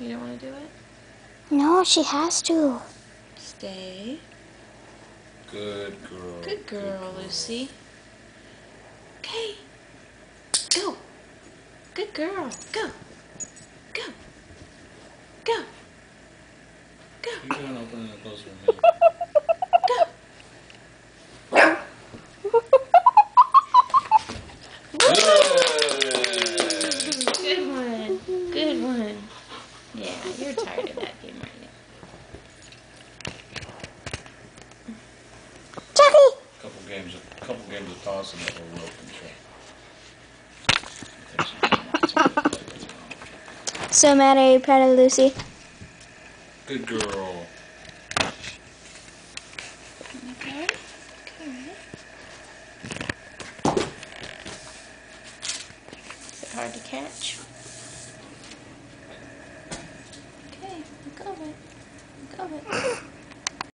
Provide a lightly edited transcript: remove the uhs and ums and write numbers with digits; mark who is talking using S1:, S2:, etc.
S1: You don't want to do it?
S2: No, she has to.
S1: Stay.
S3: Good girl.
S1: Good girl, Lucy. Okay. Go. Good girl. Go. Go. Go. Go.
S3: Keep on opening and closing her mouth.
S1: Go. Good one. Good one. Yeah, you're tired of that game right now.
S2: Jackie!
S3: Couple games of tossing that will rope and
S2: So, Matt, are you proud of Lucy?
S3: Good girl.
S1: Okay. Okay. Is it hard to catch? Okay, go of it. Go of it.